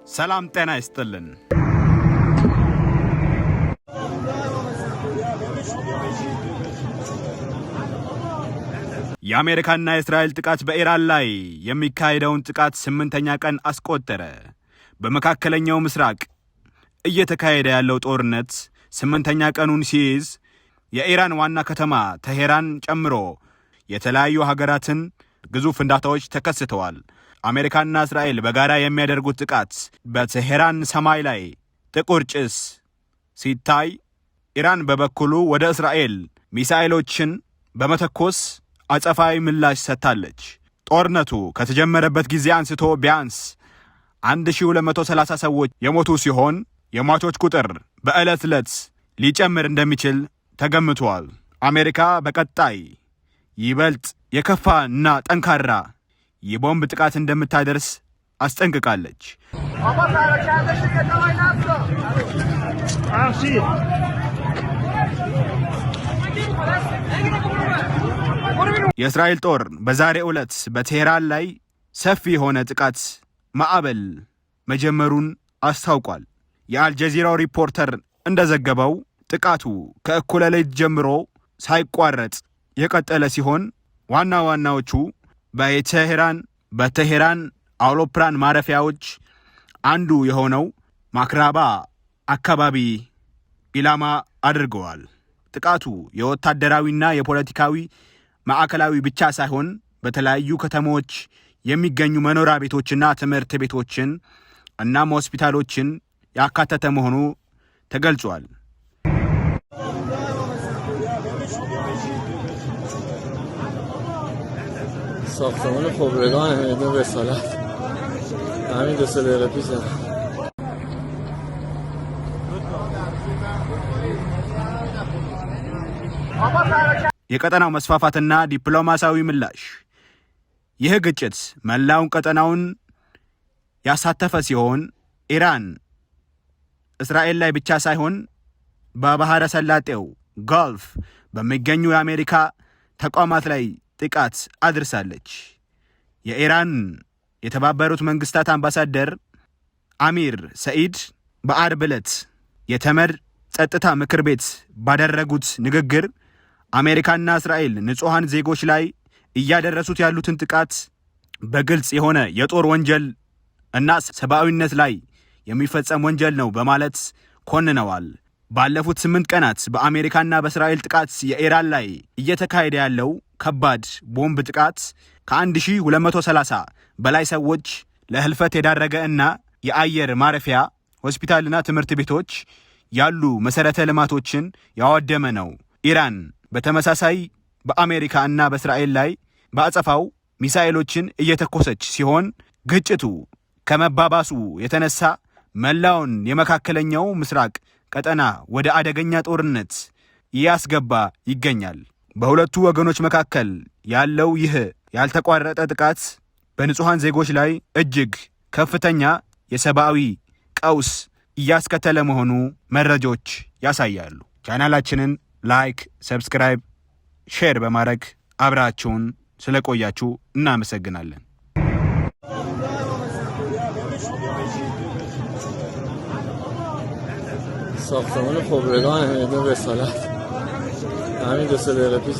ሰላም ጤና ይስጥልን። የአሜሪካና የእስራኤል ጥቃት በኢራን ላይ የሚካሄደውን ጥቃት 8ኛ ቀን አስቆጠረ። በመካከለኛው ምስራቅ እየተካሄደ ያለው ጦርነት 8ኛ ቀኑን ሲይዝ የኢራን ዋና ከተማ ተሄራን ጨምሮ የተለያዩ ሀገራትን ግዙፍ ፍንዳታዎች ተከስተዋል። አሜሪካና እስራኤል በጋራ የሚያደርጉት ጥቃት በተሄራን ሰማይ ላይ ጥቁር ጭስ ሲታይ፣ ኢራን በበኩሉ ወደ እስራኤል ሚሳኤሎችን በመተኮስ አጸፋዊ ምላሽ ሰጥታለች። ጦርነቱ ከተጀመረበት ጊዜ አንስቶ ቢያንስ 1230 ሰዎች የሞቱ ሲሆን የሟቾች ቁጥር በዕለት ዕለት ሊጨምር እንደሚችል ተገምቷል። አሜሪካ በቀጣይ ይበልጥ የከፋ እና ጠንካራ የቦምብ ጥቃት እንደምታደርስ አስጠንቅቃለች። የእስራኤል ጦር በዛሬው ዕለት በቴሄራን ላይ ሰፊ የሆነ ጥቃት ማዕበል መጀመሩን አስታውቋል። የአልጀዚራው ሪፖርተር እንደዘገበው ጥቃቱ ከእኩለ ሌሊት ጀምሮ ሳይቋረጥ የቀጠለ ሲሆን ዋና ዋናዎቹ በቴሄራን አውሮፕላን ማረፊያዎች አንዱ የሆነው ማክራባ አካባቢ ኢላማ አድርገዋል። ጥቃቱ የወታደራዊና የፖለቲካዊ ማዕከላዊ ብቻ ሳይሆን በተለያዩ ከተሞች የሚገኙ መኖሪያ ቤቶችና ትምህርት ቤቶችን እናም ሆስፒታሎችን ያካተተ መሆኑ ተገልጿል። ساختمان خبرگان میدون رسالت همین 2 دقیقه پیش የቀጠናው መስፋፋትና ዲፕሎማሲያዊ ምላሽ። ይህ ግጭት መላውን ቀጠናውን ያሳተፈ ሲሆን ኢራን እስራኤል ላይ ብቻ ሳይሆን በባህረ ሰላጤው ጋልፍ በሚገኙ የአሜሪካ ተቋማት ላይ ጥቃት አድርሳለች። የኢራን የተባበሩት መንግስታት አምባሳደር አሚር ሰኢድ በአርብ ዕለት የተመድ ጸጥታ ምክር ቤት ባደረጉት ንግግር አሜሪካና እስራኤል ንጹሐን ዜጎች ላይ እያደረሱት ያሉትን ጥቃት በግልጽ የሆነ የጦር ወንጀል እና ሰብአዊነት ላይ የሚፈጸም ወንጀል ነው በማለት ኮንነዋል። ባለፉት 8 ቀናት በአሜሪካና በእስራኤል ጥቃት የኢራን ላይ እየተካሄደ ያለው ከባድ ቦምብ ጥቃት ከ1230 በላይ ሰዎች ለህልፈት የዳረገ እና የአየር ማረፊያ፣ ሆስፒታልና ትምህርት ቤቶች ያሉ መሰረተ ልማቶችን ያወደመ ነው። ኢራን በተመሳሳይ በአሜሪካ እና በእስራኤል ላይ በአጸፋው ሚሳኤሎችን እየተኮሰች ሲሆን ግጭቱ ከመባባሱ የተነሳ መላውን የመካከለኛው ምስራቅ ቀጠና ወደ አደገኛ ጦርነት እያስገባ ይገኛል። በሁለቱ ወገኖች መካከል ያለው ይህ ያልተቋረጠ ጥቃት በንጹሐን ዜጎች ላይ እጅግ ከፍተኛ የሰብአዊ ቀውስ እያስከተለ መሆኑ መረጃዎች ያሳያሉ። ቻናላችንን ላይክ፣ ሰብስክራይብ፣ ሼር በማድረግ አብራችሁን ስለቆያችሁ እናመሰግናለን። ساختمان خبرگان میدون رسالت همین 2 دقیقه پیش